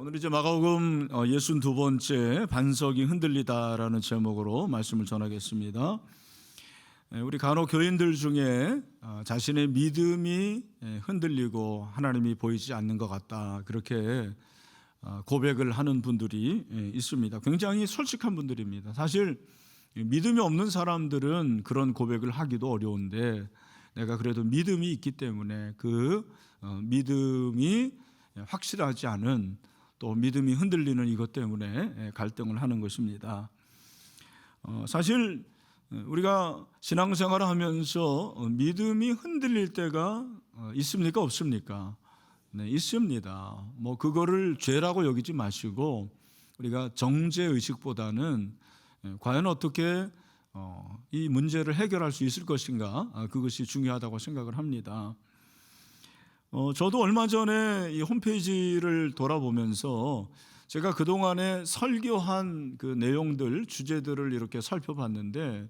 오늘 이제 마가복음 62번째 반석이 흔들리다라는 제목으로 말씀을 전하겠습니다. 우리 간혹 교인들 중에 자신의 믿음이 흔들리고 하나님이 보이지 않는 것 같다, 그렇게 고백을 하는 분들이 있습니다. 굉장히 솔직한 분들입니다. 사실 믿음이 없는 사람들은 그런 고백을 하기도 어려운데, 내가 그래도 믿음이 있기 때문에 그 믿음이 확실하지 않은, 또 믿음이 흔들리는 이것 때문에 갈등을 하는 것입니다. 사실 우리가 신앙생활을 하면서 믿음이 흔들릴 때가 있습니까, 없습니까? 네, 있습니다. 그거를 죄라고 여기지 마시고, 우리가 정죄의식보다는 과연 어떻게 이 문제를 해결할 수 있을 것인가, 그것이 중요하다고 생각을 합니다. 저도 얼마 전에 이 홈페이지를 돌아보면서 제가 그동안에 설교한 그 내용들, 주제들을 이렇게 살펴봤는데,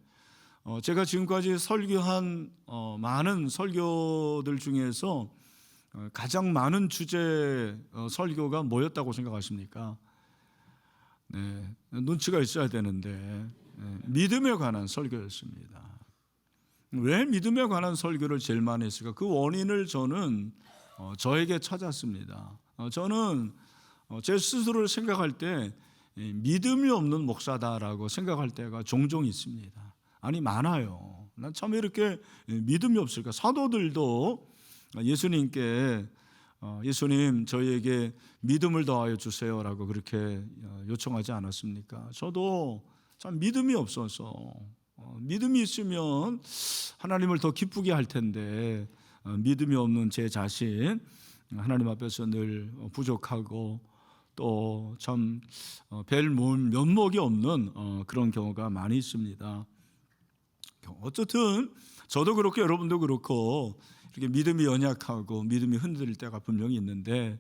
제가 지금까지 설교한 많은 설교들 중에서 가장 많은 주제 설교가 뭐였다고 생각하십니까? 네, 눈치가 있어야 되는데 믿음에 관한 설교였습니다. 왜 믿음에 관한 설교를 제일 많이 했을까? 그 원인을 저는 저에게 찾았습니다. 저는 제 스스로를 생각할 때 믿음이 없는 목사다라고 생각할 때가 종종 있습니다. 아니, 많아요. 난 참 이렇게 믿음이 없을까? 사도들도 예수님께 예수님, 저희에게 믿음을 더하여 주세요라고 그렇게 요청하지 않았습니까? 저도 참 믿음이 없어서, 믿음이 있으면 하나님을 더 기쁘게 할 텐데, 믿음이 없는 제 자신, 하나님 앞에서 늘 부족하고 또 참 별 면목이 없는 그런 경우가 많이 있습니다. 어쨌든 저도 그렇고 여러분도 그렇고 이렇게 믿음이 연약하고 믿음이 흔들릴 때가 분명히 있는데,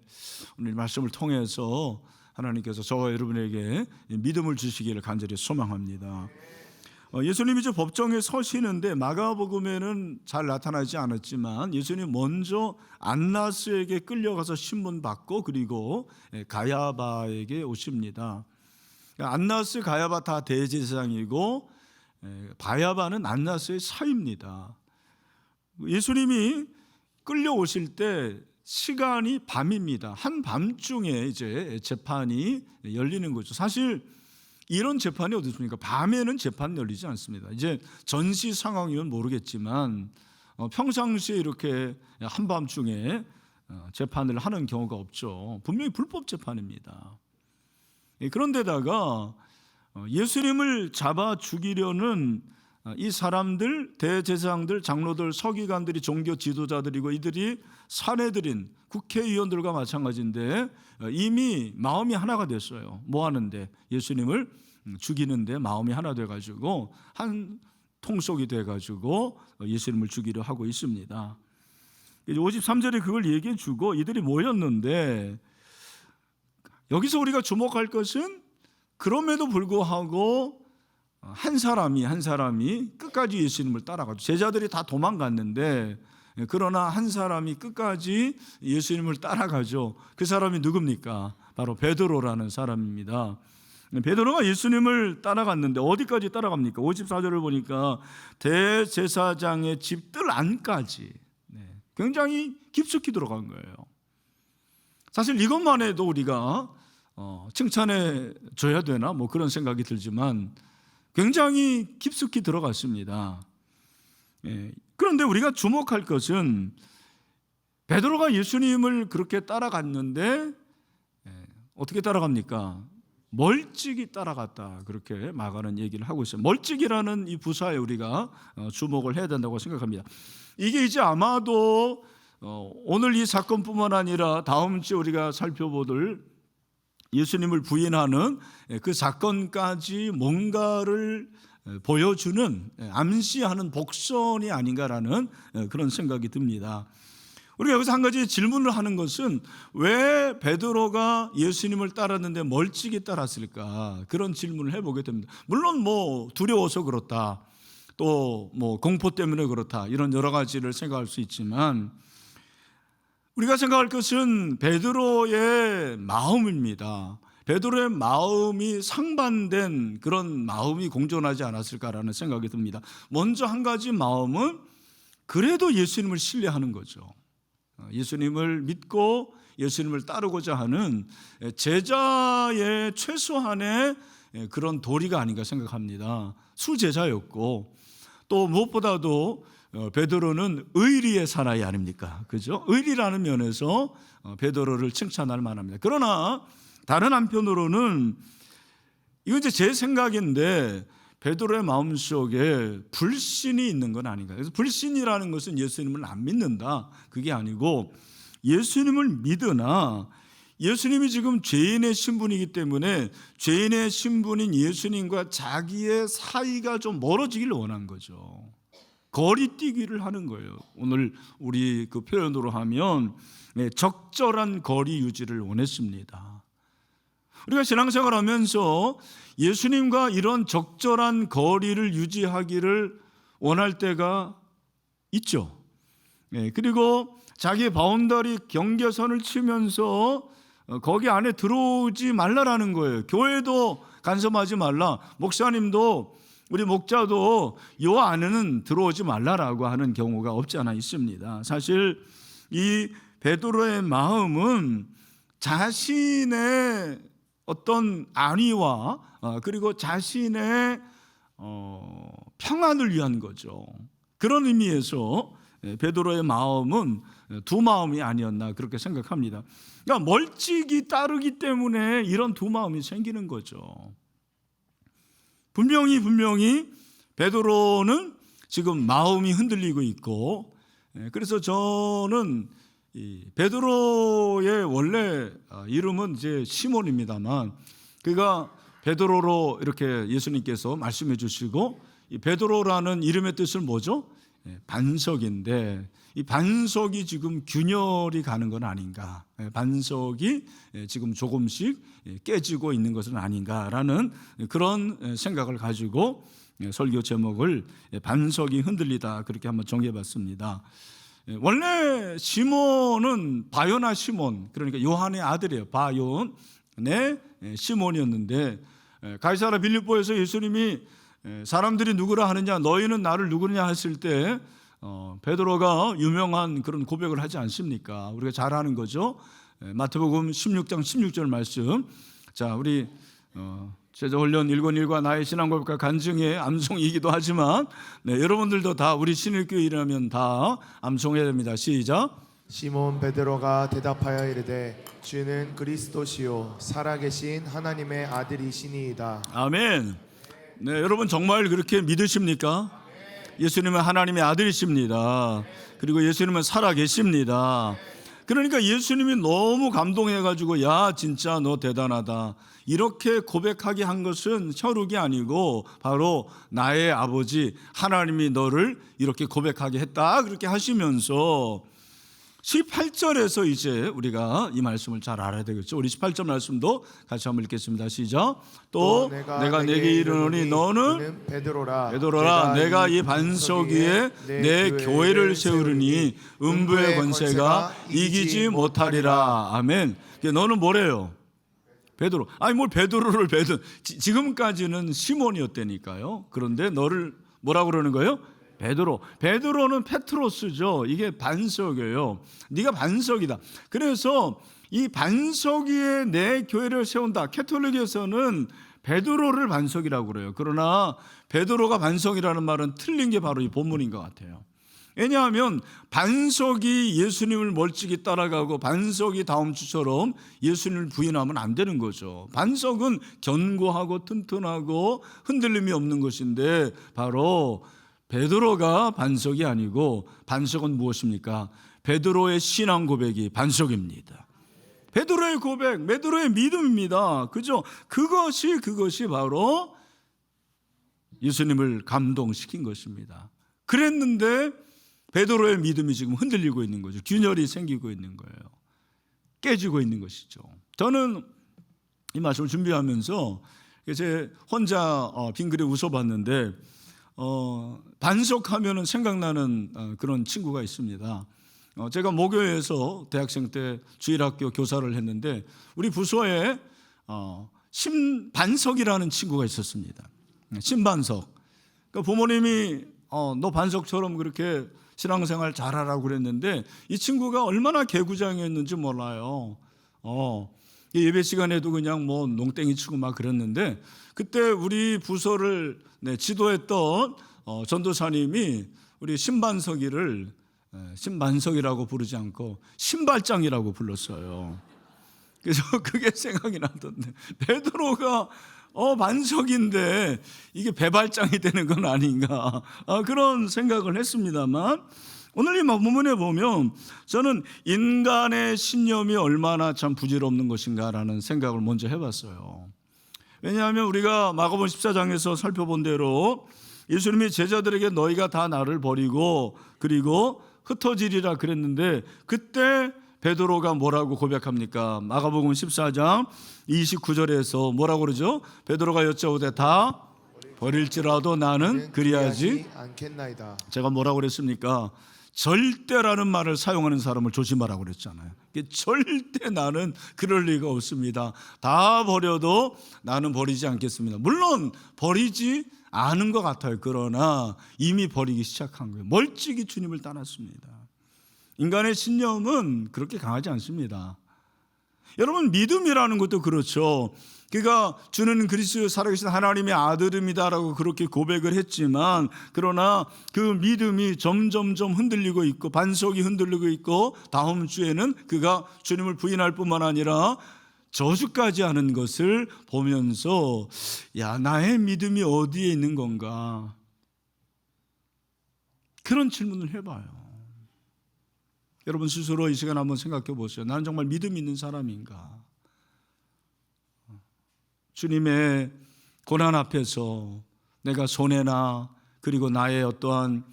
오늘 말씀을 통해서 하나님께서 저와 여러분에게 믿음을 주시기를 간절히 소망합니다. 예수님이 이제 법정에 서시는데, 마가복음에는 잘 나타나지 않았지만 예수님 먼저 안나스에게 끌려가서 신문받고, 그리고 가야바에게 오십니다. 안나스, 가야바 다 대제사장이고, 바야바는 안나스의 사입니다. 예수님이 끌려오실 때 시간이 밤입니다. 한밤중에 이제 재판이 열리는 거죠. 사실 이런 재판이 어디 있습니까? 밤에는 재판이 열리지 않습니다. 이제 전시 상황이면 모르겠지만 평상시에 이렇게 한밤중에 재판을 하는 경우가 없죠. 분명히 불법 재판입니다. 그런데다가 예수님을 잡아 죽이려는 이 사람들, 대제사장들, 장로들, 서기관들이 종교 지도자들이고, 이들이 사내들인 국회의원들과 마찬가지인데 이미 마음이 하나가 됐어요. 뭐 하는데? 예수님을 죽이는데 마음이 하나 돼가지고 한 통속이 돼가지고 예수님을 죽이려 하고 있습니다. 53절에 그걸 얘기해 주고 이들이 모였는데, 여기서 우리가 주목할 것은 그럼에도 불구하고 한 사람이 끝까지 예수님을 따라가죠. 제자들이 다 도망갔는데, 그러나 한 사람이 끝까지 예수님을 따라가죠. 그 사람이 누굽니까? 바로 베드로라는 사람입니다. 베드로가 예수님을 따라갔는데 어디까지 따라갑니까? 54절을 보니까 대제사장의 집들 안까지, 굉장히 깊숙이 들어간 거예요. 사실 이것만 해도 우리가 칭찬해 줘야 되나? 그런 생각이 들지만 굉장히 깊숙이 들어갔습니다. 그런데 우리가 주목할 것은 베드로가 예수님을 그렇게 따라갔는데 어떻게 따라갑니까? 멀찍이 따라갔다, 그렇게 마가는 얘기를 하고 있어요. 멀찍이라는 이 부사에 우리가 주목을 해야 된다고 생각합니다. 이게 이제 아마도 오늘 이 사건뿐만 아니라 다음 주에 우리가 살펴보들 예수님을 부인하는 그 사건까지 뭔가를 보여주는, 암시하는 복선이 아닌가라는 그런 생각이 듭니다. 우리가 여기서 한 가지 질문을 하는 것은, 왜 베드로가 예수님을 따랐는데 멀찍이 따랐을까? 그런 질문을 해보게 됩니다. 물론 두려워서 그렇다, 또 공포 때문에 그렇다, 이런 여러 가지를 생각할 수 있지만, 우리가 생각할 것은 베드로의 마음입니다. 베드로의 마음이 상반된 그런 마음이 공존하지 않았을까라는 생각이 듭니다. 먼저 한 가지 마음은 그래도 예수님을 신뢰하는 거죠. 예수님을 믿고 예수님을 따르고자 하는 제자의 최소한의 그런 도리가 아닌가 생각합니다. 수제자였고 또 무엇보다도 베드로는 의리의 사나이 아닙니까? 그죠? 의리라는 면에서 베드로를 칭찬할 만합니다. 그러나 다른 한편으로는 이건 이제 제 생각인데 베드로의 마음속에 불신이 있는 건 아닌가. 그래서 불신이라는 것은 예수님을 안 믿는다, 그게 아니고 예수님을 믿으나 예수님이 지금 죄인의 신분이기 때문에 죄인의 신분인 예수님과 자기의 사이가 좀 멀어지기를 원한 거죠. 거리뛰기를 하는 거예요. 오늘 우리 그 표현으로 하면 적절한 거리 유지를 원했습니다. 우리가 신앙생활 하면서 예수님과 이런 적절한 거리를 유지하기를 원할 때가 있죠. 그리고 자기의 바운더리 경계선을 치면서 거기 안에 들어오지 말라라는 거예요. 교회도 간섭하지 말라. 목사님도 우리 목자도 이 안에는 들어오지 말라라고 하는 경우가 없지 않아 있습니다. 사실 이 베드로의 마음은 자신의 어떤 안위와 그리고 자신의 평안을 위한 거죠. 그런 의미에서 베드로의 마음은 두 마음이 아니었나 그렇게 생각합니다. 그러니까 멀찍이 따르기 때문에 이런 두 마음이 생기는 거죠. 분명히 베드로는 지금 마음이 흔들리고 있고, 그래서 저는 베드로의 원래 이름은 이제 시몬입니다만, 그가 베드로로 이렇게 예수님께서 말씀해 주시고, 이 베드로라는 이름의 뜻은 뭐죠? 반석인데, 이 반석이 지금 균열이 가는 건 아닌가, 반석이 지금 조금씩 깨지고 있는 것은 아닌가라는 그런 생각을 가지고 설교 제목을 반석이 흔들리다 그렇게 한번 정해봤습니다. 원래 시몬은 바요나 시몬, 그러니까 요한의 아들이에요. 바요네 시몬이었는데, 가이사랴 빌립보에서 예수님이 사람들이 누구라 하느냐, 너희는 나를 누구냐 했을 때 베드로가 유명한 그런 고백을 하지 않습니까? 우리가 잘 아는 거죠. 마태복음 16장 16절 말씀. 자, 우리 제자훈련 1권1과 나의 신앙고백과 간증의 암송이기도 하지만 여러분들도 다 우리 신일교회라면 다 암송해야 됩니다. 시작. 시몬 베드로가 대답하여 이르되 주는 그리스도시요 살아계신 하나님의 아들이시니이다. 아멘. 네, 여러분 정말 그렇게 믿으십니까? 예수님은 하나님의 아들이십니다. 그리고 예수님은 살아계십니다. 그러니까 예수님이 너무 감동해가지고 야 진짜 너 대단하다 이렇게 고백하게 한 것은 혈육이 아니고 바로 나의 아버지 하나님이 너를 이렇게 고백하게 했다 그렇게 하시면서 18절에서 이제 우리가 이 말씀을 잘 알아야 되겠죠. 우리 18절 말씀도 같이 한번 읽겠습니다. 시작. 또 내가 내게 이르노니 너는 베드로라 내가 이 반석 위에 내 교회를 세우리니 음부의 권세가 이기지 못하리라. 아멘. 너는 뭐래요? 베드로. 아니 뭘 베드로를 지금까지는 시몬이었다니까요. 그런데 너를 뭐라고 그러는 거예요? 베드로. 베드로는 페트로스죠. 이게 반석이에요. 네가 반석이다. 그래서 이 반석 위에 내 교회를 세운다. 캐톨릭에서는 베드로를 반석이라고 그래요. 그러나 베드로가 반석이라는 말은 틀린 게 바로 이 본문인 것 같아요. 왜냐하면 반석이 예수님을 멀찍이 따라가고 반석이 다음 주처럼 예수님을 부인하면 안 되는 거죠. 반석은 견고하고 튼튼하고 흔들림이 없는 것인데 바로 베드로가 반석이 아니고 반석은 무엇입니까? 베드로의 신앙 고백이 반석입니다. 베드로의 고백, 베드로의 믿음입니다. 그죠? 그것이 바로 예수님을 감동시킨 것입니다. 그랬는데 베드로의 믿음이 지금 흔들리고 있는 거죠. 균열이 생기고 있는 거예요. 깨지고 있는 것이죠. 저는 이 말씀을 준비하면서 제 혼자 빙그레 웃어봤는데 반석하면은 생각나는 그런 친구가 있습니다. 제가 모교에서 대학생 때 주일학교 교사를 했는데 우리 부서에 신반석이라는 친구가 있었습니다. 신반석. 그러니까 부모님이 너 반석처럼 그렇게 신앙생활 잘하라고 그랬는데 이 친구가 얼마나 개구장이었는지 몰라요. 예배 시간에도 그냥 뭐 농땡이 치고 막 그랬는데 그때 우리 부서를 지도했던 전도사님이 우리 신반석이를 신반석이라고 부르지 않고 신발장이라고 불렀어요. 그래서 그게 생각이 나던데 베드로가 반석인데 이게 배발장이 되는 건 아닌가 그런 생각을 했습니다만 오늘 이 본문에 보면 저는 인간의 신념이 얼마나 참 부질없는 것인가라는 생각을 먼저 해봤어요. 왜냐하면 우리가 마가복음 14장에서 살펴본 대로 예수님이 제자들에게 너희가 다 나를 버리고 그리고 흩어지리라 그랬는데 그때 베드로가 뭐라고 고백합니까? 마가복음 14장 29절에서 뭐라고 그러죠? 베드로가 여쭤오되 다 버릴지라도 나는 그리하지 않겠나이다. 제가 뭐라고 그랬습니까? 절대라는 말을 사용하는 사람을 조심하라고 그랬잖아요. 절대 나는 그럴 리가 없습니다. 다 버려도 나는 버리지 않겠습니다. 물론 버리지 않은 것 같아요. 그러나 이미 버리기 시작한 거예요. 멀찍이 주님을 떠났습니다. 인간의 신념은 그렇게 강하지 않습니다. 여러분 믿음이라는 것도 그렇죠. 그가 주는 그리스도 살아계신 하나님의 아들입니다라고 그렇게 고백을 했지만 그러나 그 믿음이 점점점 흔들리고 있고 반석이 흔들리고 있고 다음 주에는 그가 주님을 부인할 뿐만 아니라 저주까지 하는 것을 보면서 야 나의 믿음이 어디에 있는 건가 그런 질문을 해봐요. 여러분 스스로 이 시간 한번 생각해 보세요. 나는 정말 믿음 있는 사람인가? 주님의 고난 앞에서 내가 손해나 그리고 나의 어떠한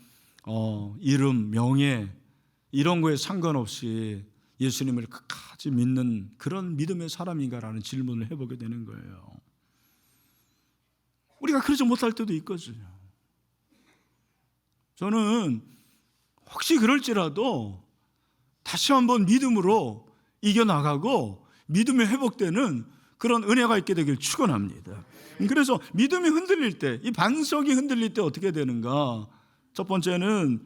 이름, 명예 이런 거에 상관없이 예수님을 끝까지 믿는 그런 믿음의 사람인가라는 질문을 해보게 되는 거예요. 우리가 그러지 못할 때도 있거든요. 저는 혹시 그럴지라도 다시 한번 믿음으로 이겨나가고 믿음이 회복되는 그런 은혜가 있게 되길 축원합니다. 그래서 믿음이 흔들릴 때, 이 반석이 흔들릴 때 어떻게 되는가? 첫 번째는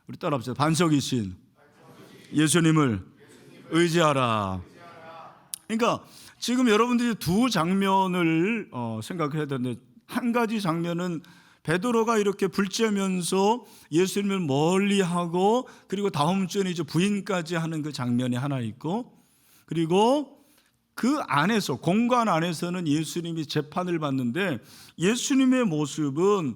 우리 따라합시다. 반석이신 예수님을 의지하라. 그러니까 지금 여러분들이 두 장면을 생각해야 되는데 한 가지 장면은 베드로가 이렇게 불쬐면서 예수님을 멀리하고 그리고 다음 주에는 이제 부인까지 하는 그 장면이 하나 있고 그리고 그 안에서 공간 안에서는 예수님이 재판을 받는데 예수님의 모습은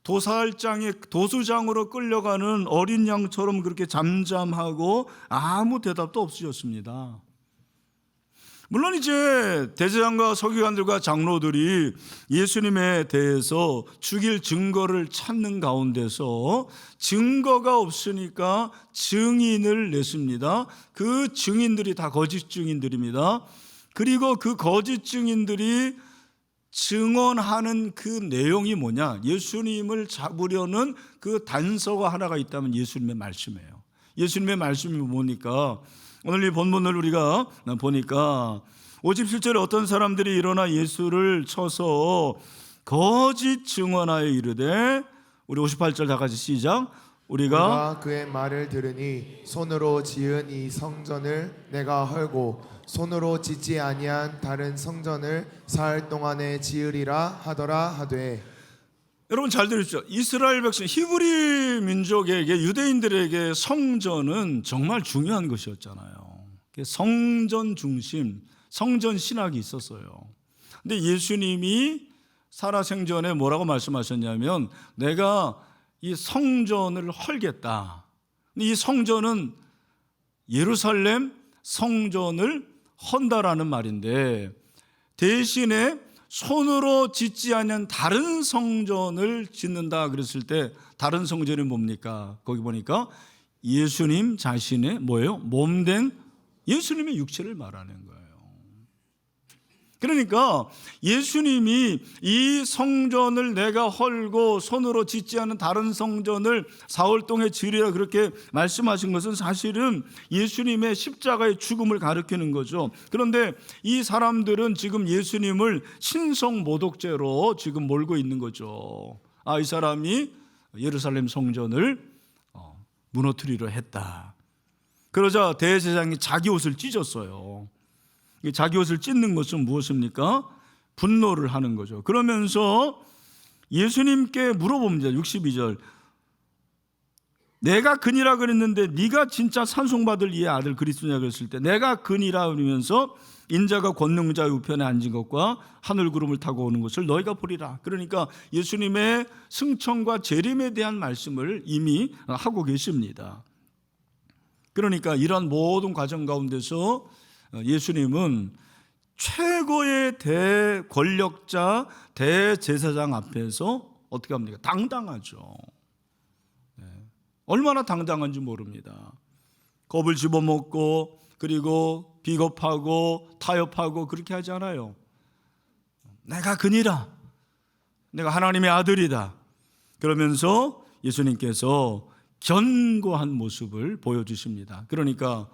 도수장으로 끌려가는 어린 양처럼 그렇게 잠잠하고 아무 대답도 없으셨습니다. 물론 이제 대제사장과 서기관들과 장로들이 예수님에 대해서 죽일 증거를 찾는 가운데서 증거가 없으니까 증인을 냈습니다. 그 증인들이 다 거짓 증인들입니다. 그리고 그 거짓 증인들이 증언하는 그 내용이 뭐냐? 예수님을 잡으려는 그 단서가 하나가 있다면 예수님의 말씀이에요. 예수님의 말씀이 뭡니까? 오늘 이 본문을 우리가 보니까 57절에 어떤 사람들이 일어나 예수를 쳐서 거짓 증언하여 이르되 우리 58절 다 같이 시작. 우리가 그의 말을 들으니 손으로 지은 이 성전을 내가 헐고 손으로 짓지 아니한 다른 성전을 사흘 동안에 지으리라 하더라 하되. 여러분 잘 들으십시오. 이스라엘 백성 히브리 민족에게 유대인들에게 성전은 정말 중요한 것이었잖아요. 성전 중심, 성전 신학이 있었어요. 근데 예수님이 살아생전에 뭐라고 말씀하셨냐면 내가 이 성전을 헐겠다. 근데 이 성전은 예루살렘 성전을 헌다라는 말인데 대신에 손으로 짓지 않은 다른 성전을 짓는다 그랬을 때 다른 성전이 뭡니까? 거기 보니까 예수님 자신의 뭐예요? 몸된 예수님의 육체를 말하는 거예요. 그러니까 예수님이 이 성전을 내가 헐고 손으로 짓지 않은 다른 성전을 사흘 동안 지으리라 그렇게 말씀하신 것은 사실은 예수님의 십자가의 죽음을 가리키는 거죠. 그런데 이 사람들은 지금 예수님을 신성 모독죄로 지금 몰고 있는 거죠. 이 사람이 예루살렘 성전을 무너뜨리려 했다. 그러자 대제사장이 자기 옷을 찢었어요. 자기 옷을 찢는 것은 무엇입니까? 분노를 하는 거죠. 그러면서 예수님께 물어봅니다. 62절. 내가 그니라 그랬는데 네가 진짜 찬송받을 이의 아들 그리스도냐 그랬을 때 내가 그니라 그러면서 인자가 권능자의 우편에 앉은 것과 하늘 구름을 타고 오는 것을 너희가 보리라. 그러니까 예수님의 승천과 재림에 대한 말씀을 이미 하고 계십니다. 그러니까 이러한 모든 과정 가운데서 예수님은 최고의 대권력자 대제사장 앞에서 어떻게 합니까? 당당하죠. 얼마나 당당한지 모릅니다. 겁을 집어먹고 그리고 비겁하고 타협하고 그렇게 하지 않아요. 내가 그니라. 내가 하나님의 아들이다. 그러면서 예수님께서 견고한 모습을 보여주십니다. 그러니까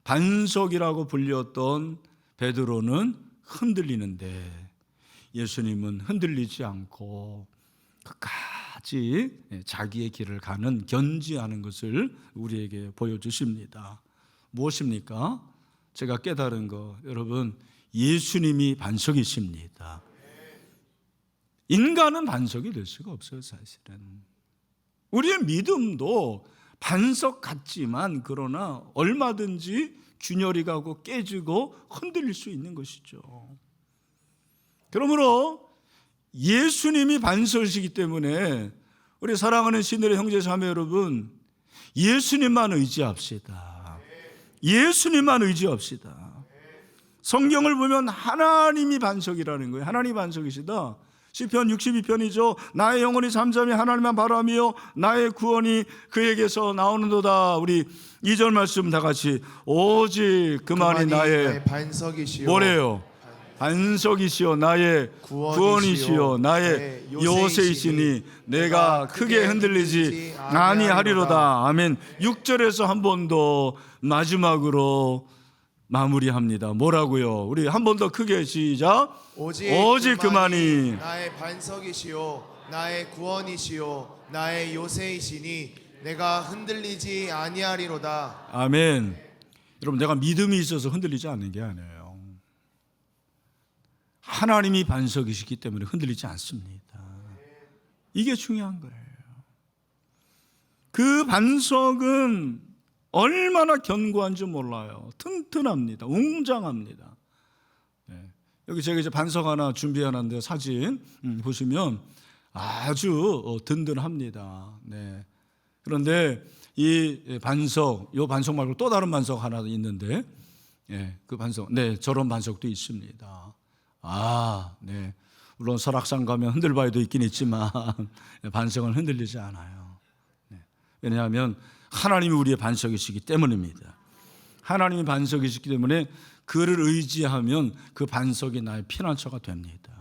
반석이라고 불렸던 베드로는 흔들리는데 예수님은 흔들리지 않고 끝까지 자기의 길을 가는 견지하는 것을 우리에게 보여주십니다. 무엇입니까? 제가 깨달은 거, 여러분, 예수님이 반석이십니다. 인간은 반석이 될 수가 없어요. 사실은 우리의 믿음도 반석 같지만 그러나 얼마든지 균열이 가고 깨지고 흔들릴 수 있는 것이죠. 그러므로 예수님이 반석이시기 때문에 우리 사랑하는 신들의 형제 자매 여러분, 예수님만 의지합시다. 예수님만 의지합시다. 성경을 보면 하나님이 반석이라는 거예요. 하나님이 반석이시다. 시편 62편이죠. 나의 영혼이 잠잠히 하나님만 바라며 나의 구원이 그에게서 나오는도다. 우리 2절 말씀 다 같이 오직 그만이 나의 반석이시요 뭐래요? 반석이시요 나의 구원이시요 나의 요새이시니 내가 크게 흔들리지 아니하리로다. 아멘. 6절에서 한 번 더 마지막으로 마무리합니다. 뭐라고요? 우리 한 번 더 크게 시작. 오직 그만이 나의 반석이시요 나의 구원이시요 나의 요새이시니 내가 흔들리지 아니하리로다. 아멘. 여러분, 내가 믿음이 있어서 흔들리지 않는 게 아니에요. 하나님이 반석이시기 때문에 흔들리지 않습니다. 이게 중요한 거예요. 그 반석은 얼마나 견고한지 몰라요. 튼튼합니다. 웅장합니다. 여기 제가 이제 반석 하나 준비해놨는데 사진 보시면 아주 든든합니다. 네. 그런데 이 반석, 이 반석 말고 또 다른 반석 하나 있는데, 그 반석, 저런 반석도 있습니다. 네. 물론 설악산 가면 흔들바위도 있긴 있지만 반석은 흔들리지 않아요. 왜냐하면 하나님이 우리의 반석이시기 때문입니다. 하나님이 반석이시기 때문에 그를 의지하면 그 반석이 나의 피난처가 됩니다.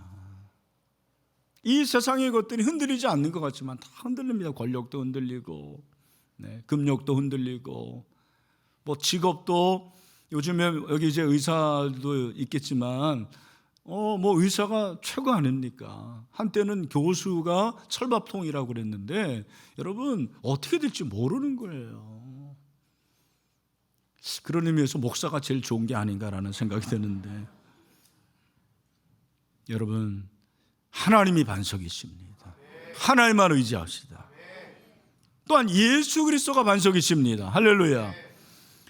이 세상의 것들이 흔들리지 않는 것 같지만 다 흔들립니다. 권력도 흔들리고, 금욕도 흔들리고, 뭐 직업도 요즘에 여기 이제 의사도 있겠지만, 뭐 의사가 최고 아닙니까? 한때는 교수가 철밥통이라고 그랬는데 여러분 어떻게 될지 모르는 거예요. 그런 의미에서 목사가 제일 좋은 게 아닌가라는 생각이 드는데 여러분 하나님이 반석이십니다. 하나님만 의지합시다. 또한 예수 그리스도가 반석이십니다. 할렐루야.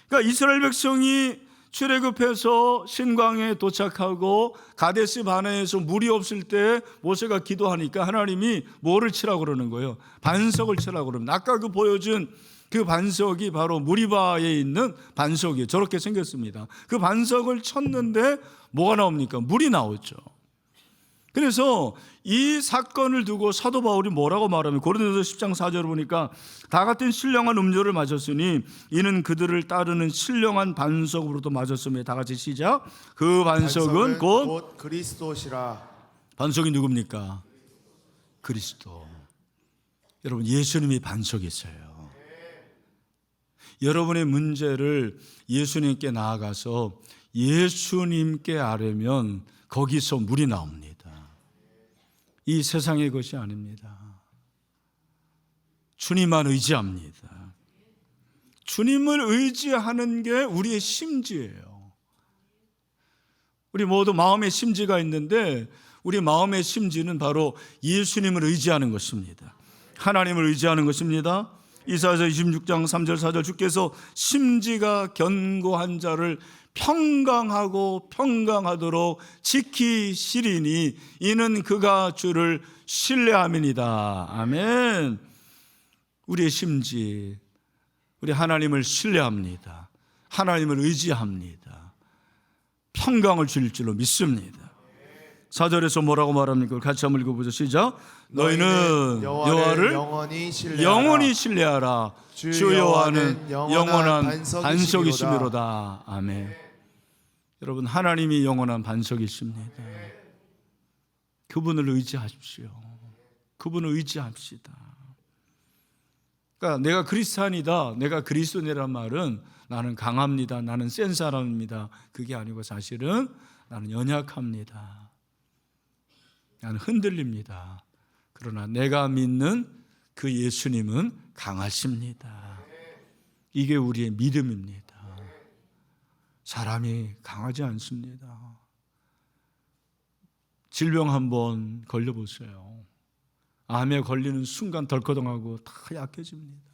그러니까 이스라엘 백성이 출애굽해서 신광에 도착하고 가데스 바네에서 물이 없을 때 모세가 기도하니까 하나님이 뭐를 치라고 그러는 거예요? 반석을 치라고 그럽니다. 아까 그 보여준 그 반석이 바로 무리바에 있는 반석이에요. 저렇게 생겼습니다. 그 반석을 쳤는데 뭐가 나옵니까? 물이 나오죠. 그래서 이 사건을 두고 사도 바울이 뭐라고 말하면 고린도서 10장 4절을 보니까 다 같은 신령한 음료를 마셨으니 이는 그들을 따르는 신령한 반석으로도 마셨으며, 다 같이 시작. 그 반석은 곧 그리스도시라. 반석이 누굽니까? 그리스도. 여러분, 예수님이 반석이세요. 여러분의 문제를 예수님께 나아가서 예수님께 아뢰면 거기서 물이 나옵니다. 이 세상의 것이 아닙니다. 주님만 의지합니다. 주님을 의지하는 게 우리의 심지예요. 우리 모두 마음의 심지가 있는데 우리 마음의 심지는 바로 예수님을 의지하는 것입니다. 하나님을 의지하는 것입니다. 이사야서 26장 3절 4절 주께서 심지가 견고한 자를 평강하고 평강하도록 지키시리니 이는 그가 주를 신뢰함이니이다. 아멘. 우리의 심지, 우리 하나님을 신뢰합니다. 하나님을 의지합니다. 평강을 주실 줄로 믿습니다. 4절에서 뭐라고 말합니까? 같이 한번 읽어보죠. 시작. 너희는 여호와를 영원히 신뢰하라. 주 여호와는 영원한 반석이시미로다. 아멘. 여러분, 하나님이 영원한 반석이십니다. 그분을 의지하십시오. 그분을 의지합시다. 그러니까 내가 그리스도인이다, 내가 그리스도인이란 말은 나는 강합니다, 나는 센 사람입니다, 그게 아니고 사실은 나는 연약합니다, 나는 흔들립니다. 그러나 내가 믿는 그 예수님은 강하십니다. 이게 우리의 믿음입니다. 사람이 강하지 않습니다. 질병 한번 걸려보세요. 암에 걸리는 순간 덜커덩하고 다 약해집니다.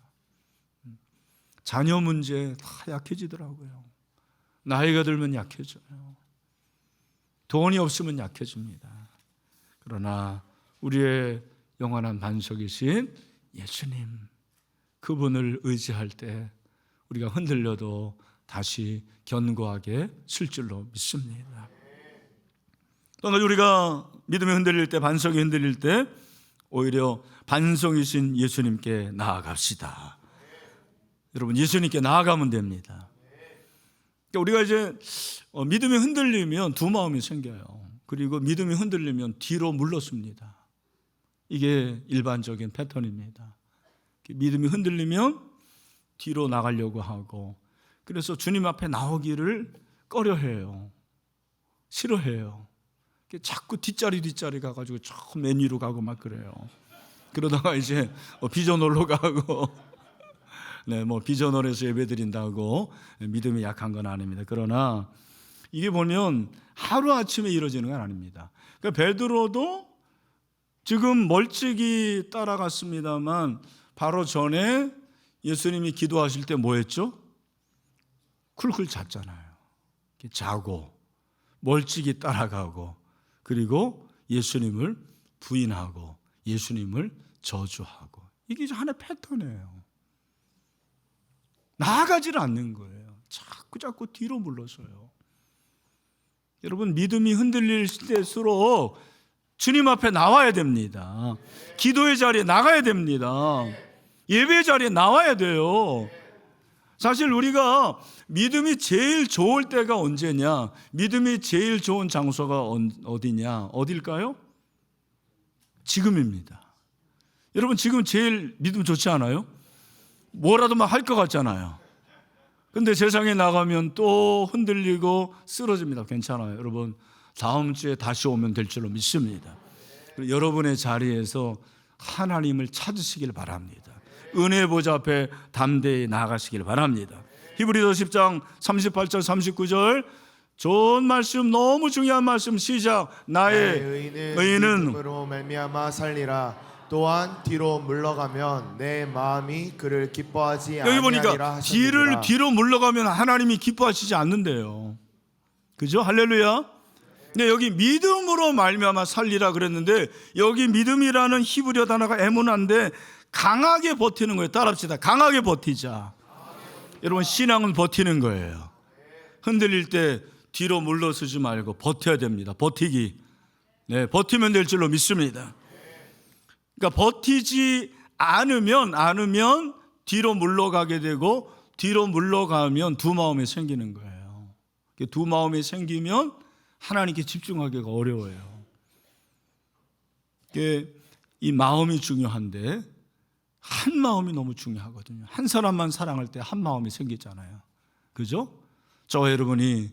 자녀 문제 다 약해지더라고요. 나이가 들면 약해져요. 돈이 없으면 약해집니다. 그러나 우리의 영원한 반석이신 예수님, 그분을 의지할 때 우리가 흔들려도 다시 견고하게 설 줄로 믿습니다. 또 우리가 믿음이 흔들릴 때, 반석이 흔들릴 때 오히려 반석이신 예수님께 나아갑시다. 여러분, 예수님께 나아가면 됩니다. 우리가 이제 믿음이 흔들리면 두 마음이 생겨요. 그리고 믿음이 흔들리면 뒤로 물러섭니다. 이게 일반적인 패턴입니다. 믿음이 흔들리면 뒤로 나가려고 하고, 그래서 주님 앞에 나오기를 꺼려해요. 싫어해요. 자꾸 뒷자리 가가지고 저 맨 위로 가고 막 그래요. 그러다가 이제 비전홀로 가고 비전홀에서 예배 드린다고 믿음이 약한 건 아닙니다. 그러나 이게 보면 하루아침에 이루어지는 건 아닙니다. 그러니까 베드로도 지금 멀찍이 따라갔습니다만 바로 전에 예수님이 기도하실 때 뭐 했죠? 쿨쿨 잤잖아요. 자고 멀찍이 따라가고, 그리고 예수님을 부인하고 예수님을 저주하고, 이게 하나의 패턴이에요. 나아가지를 않는 거예요. 자꾸 뒤로 물러서요. 여러분, 믿음이 흔들릴 때일수록 주님 앞에 나와야 됩니다. 기도의 자리에 나가야 됩니다. 예배의 자리에 나와야 돼요. 사실 우리가 믿음이 제일 좋을 때가 언제냐, 믿음이 제일 좋은 장소가 어디냐, 어딜까요? 지금입니다. 여러분, 지금 제일 믿음 좋지 않아요? 뭐라도 막 할 것 같잖아요. 근데 세상에 나가면 또 흔들리고 쓰러집니다. 괜찮아요. 여러분, 다음 주에 다시 오면 될 줄로 믿습니다. 여러분의 자리에서 하나님을 찾으시길 바랍니다. 은혜 보좌 앞에 담대히 나아가시길 바랍니다. 히브리서 10장 38절 39절 좋은 말씀, 너무 중요한 말씀. 시작. 나의 의인은 믿음으로 말미암아 살리라. 또한 뒤로 물러가면 내 마음이 그를 기뻐하지 여기 아니하리라 보니까 하셨느니라. 뒤로 물러가면 하나님이 기뻐하시지 않는데요. 그죠? 할렐루야. 근데 여기 믿음으로 말미암아 살리라 그랬는데, 여기 믿음이라는 히브리어 단어가 에무나인데 강하게 버티는 거예요. 따라합시다. 강하게 버티자. 여러분, 신앙은 버티는 거예요. 흔들릴 때 뒤로 물러서지 말고 버텨야 됩니다. 버티기. 네, 버티면 될 줄로 믿습니다. 그러니까 버티지 않으면 뒤로 물러가게 되고, 뒤로 물러가면 두 마음이 생기는 거예요. 두 마음이 생기면 하나님께 집중하기가 어려워요. 이 마음이 중요한데 한 마음이 너무 중요하거든요. 한 사람만 사랑할 때 한 마음이 생기잖아요. 그죠? 저와 여러분이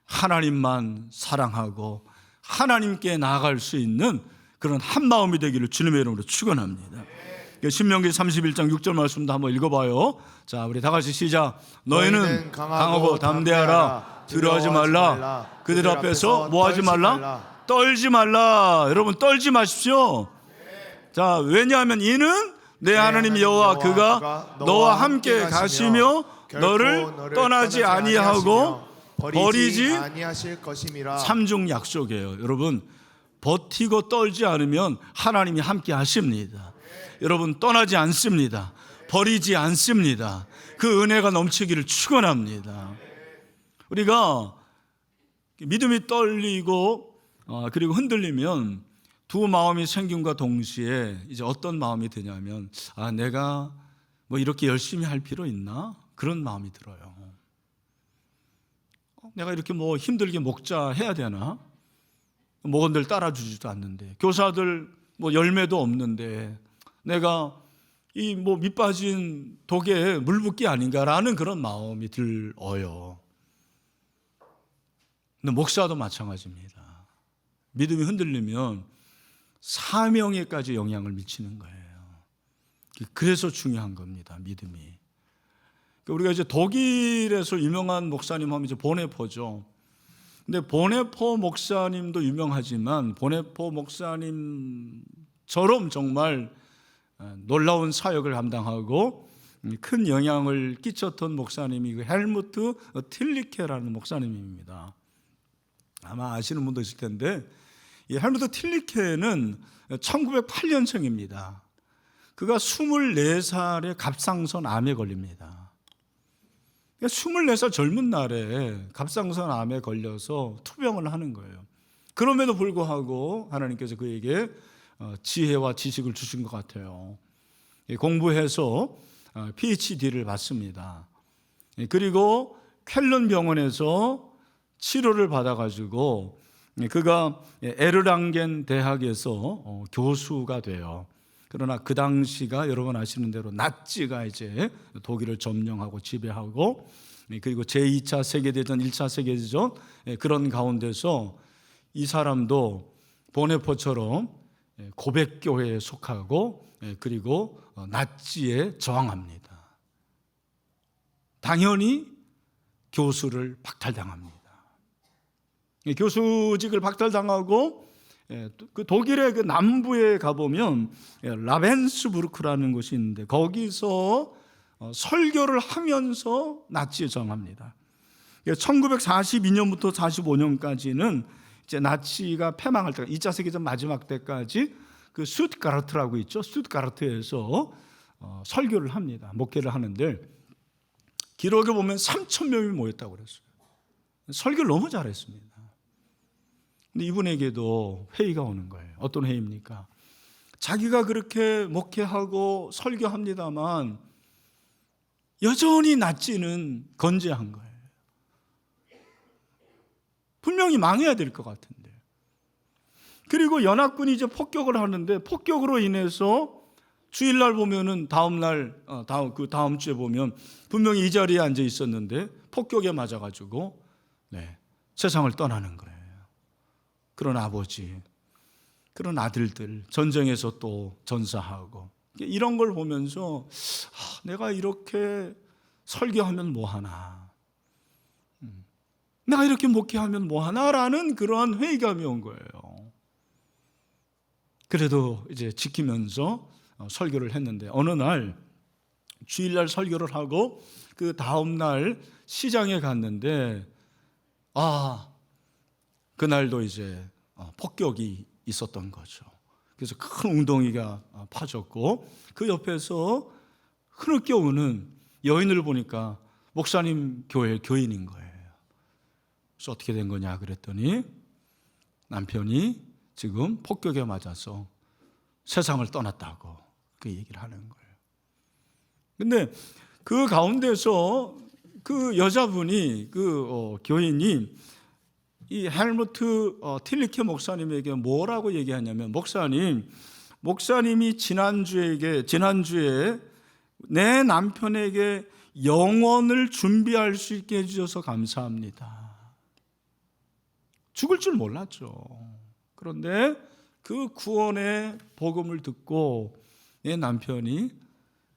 하나님만 사랑하고 하나님께 나아갈 수 있는 그런 한 마음이 되기를 주님의 이름으로 축원합니다. 신명기 31장 6절 말씀도 한번 읽어봐요. 자, 우리 다 같이 시작. 너희는 강하고 담대하라. 두려워하지 말라. 그들 앞에서 뭐하지 말라? 떨지 말라. 여러분, 떨지 마십시오. 자, 왜냐하면 이는 내 하나님 여호와 그가 너와 함께 가시며 너를 떠나지 아니하고 버리지 아니하실 것임이라. 삼중 약속이에요. 여러분, 버티고 떨지 않으면 하나님이 함께 하십니다. 여러분, 떠나지 않습니다. 버리지 않습니다. 그 은혜가 넘치기를 축원합니다. 우리가 믿음이 떨리고 그리고 흔들리면 두 마음이 생김과 동시에 이제 어떤 마음이 드냐면, 내가 뭐 이렇게 열심히 할 필요 있나? 그런 마음이 들어요. 내가 이렇게 뭐 힘들게 목자 해야 되나? 목원들 따라주지도 않는데, 교사들 뭐 열매도 없는데 내가 이 뭐 밑빠진 독에 물 붓기 아닌가라는 그런 마음이 들어요. 근데 목사도 마찬가지입니다. 믿음이 흔들리면 사명에까지 영향을 미치는 거예요. 그래서 중요한 겁니다, 믿음이. 우리가 이제 독일에서 유명한 목사님 하면 이제 보네포죠. 근데 보네포 목사님도 유명하지만 보네포 목사님처럼 정말 놀라운 사역을 감당하고 큰 영향을 끼쳤던 목사님이 헬무트 틸리케라는 목사님입니다. 아마 아시는 분도 있을 텐데, 이 헬무트 틸리케는 1908년생입니다. 그가 24살에 갑상선 암에 걸립니다. 24살 젊은 날에 갑상선 암에 걸려서 투병을 하는 거예요. 그럼에도 불구하고 하나님께서 그에게 지혜와 지식을 주신 것 같아요. 공부해서 PhD를 받습니다. 그리고 쾰른 병원에서 치료를 받아가지고 그가 에르랑겐 대학에서 교수가 돼요. 그러나 그 당시가 여러분 아시는 대로 나치가 이제 독일을 점령하고 지배하고, 그리고 제2차 세계대전, 1차 세계대전 그런 가운데서 이 사람도 보네포처럼 고백교회에 속하고 그리고 나치에 저항합니다. 당연히 교수를 박탈당합니다. 교수직을 박탈당하고 그 독일의 그 남부에 가보면 라벤스부르크라는 곳이 있는데 거기서 설교를 하면서 나치에 저항합니다. 1942년부터 45년까지는 이제 나치가 패망할 때, 2차 세계전 마지막 때까지 그 슈트가르트라고 있죠. 슈트가르트에서 설교를 합니다. 목회를 하는데 기록에 보면 3,000명이 모였다고 그랬어요. 설교를 너무 잘했습니다. 근데 이분에게도 회의가 오는 거예요. 어떤 회의입니까? 자기가 그렇게 목회하고 설교합니다만 여전히 나치는 건재한 거예요. 분명히 망해야 될 것 같은데. 그리고 연합군이 이제 폭격을 하는데 폭격으로 인해서 주일날 보면은 다음 주에 보면 분명히 이 자리에 앉아 있었는데 폭격에 맞아가지고 세상을 떠나는 거예요. 그런 아버지, 그런 아들들, 전쟁에서 또 전사하고 이런 걸 보면서 내가 이렇게 설교하면 뭐하나, 내가 이렇게 목회하면 뭐하나라는 그러한 회의감이 온 거예요. 그래도 이제 지키면서 설교를 했는데 어느 날 주일날 설교를 하고 그 다음날 시장에 갔는데 그날도 이제 폭격이 있었던 거죠. 그래서 큰 웅덩이가 파졌고 그 옆에서 흐느껴 우는 여인을 보니까 목사님 교회 교인인 거예요. 그래서 어떻게 된 거냐 그랬더니 남편이 지금 폭격에 맞아서 세상을 떠났다고 그 얘기를 하는 거예요. 근데 그 가운데서 그 여자분이 교인이 이 헬무트 틸리케 목사님에게 뭐라고 얘기하냐면, 목사님이 지난주에 내 남편에게 영혼을 준비할 수 있게 해주셔서 감사합니다. 죽을 줄 몰랐죠. 그런데 그 구원의 복음을 듣고 내 남편이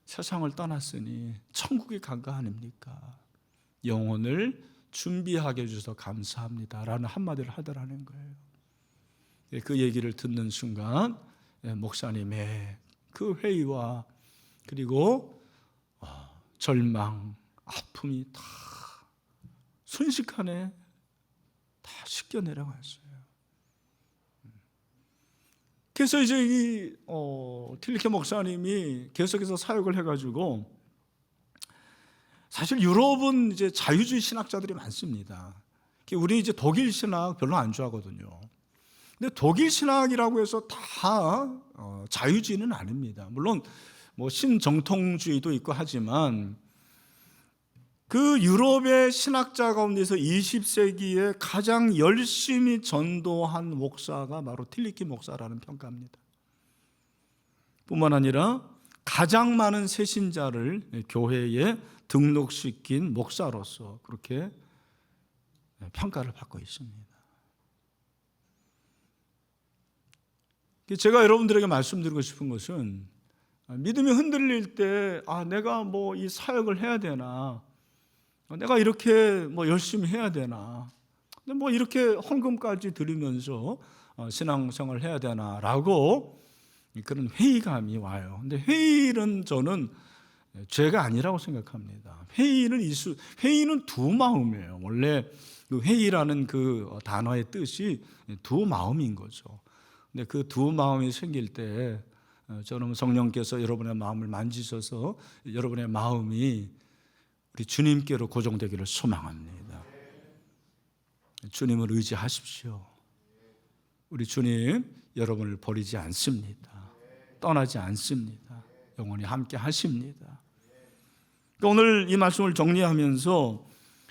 세상을 떠났으니 천국에 간 거 아닙니까? 영혼을 준비하게 해주셔서 감사합니다 라는 한마디를 하더라는 거예요. 그 얘기를 듣는 순간 목사님의 그 회의와 그리고 절망, 아픔이 다 순식간에 다 씻겨 내려갔어요. 그래서 이제 이 틸리케 목사님이 계속해서 사역을 해가지고, 사실 유럽은 이제 자유주의 신학자들이 많습니다. 우리 이제 독일 신학 별로 안 좋아하거든요. 근데 독일 신학이라고 해서 다 자유주의는 아닙니다. 물론 뭐 신정통주의도 있고 하지만, 그 유럽의 신학자 가운데서 20세기에 가장 열심히 전도한 목사가 바로 틸리케 목사라는 평가입니다. 뿐만 아니라 가장 많은 새신자를 교회에 등록시킨 목사로서 그렇게 평가를 받고 있습니다. 제가 여러분들에게 말씀드리고 싶은 것은, 믿음이 흔들릴 때 내가 뭐 이 사역을 해야 되나, 내가 이렇게 뭐 열심히 해야 되나, 뭐 이렇게 헌금까지 드리면서 신앙생활을 해야 되나라고 그런 회의감이 와요. 근데 회의는 저는 죄가 아니라고 생각합니다. 회의는 두 마음이에요. 원래 그 회의라는 그 단어의 뜻이 두 마음인 거죠. 근데 그 두 마음이 생길 때 저는 성령께서 여러분의 마음을 만지셔서 여러분의 마음이 우리 주님께로 고정되기를 소망합니다. 주님을 의지하십시오. 우리 주님 여러분을 버리지 않습니다. 떠나지 않습니다. 영원히 함께 하십니다. 오늘 이 말씀을 정리하면서,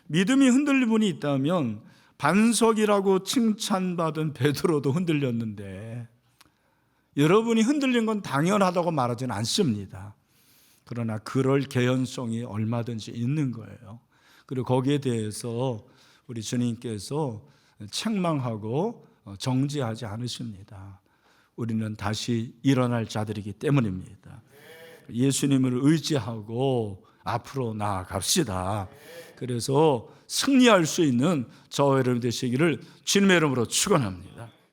믿음이 흔들린 분이 있다면 반석이라고 칭찬받은 베드로도 흔들렸는데, 여러분이 흔들린 건 당연하다고 말하지는 않습니다. 그러나 그럴 개연성이 얼마든지 있는 거예요. 그리고 거기에 대해서 우리 주님께서 책망하고 정죄하지 않으십니다. 우리는 다시 일어날 자들이기 때문입니다. 예수님을 의지하고 앞으로 나아갑시다. 그래서 승리할 수 있는 저와 여러분 되시기를 주님의 이름으로 축원합니다.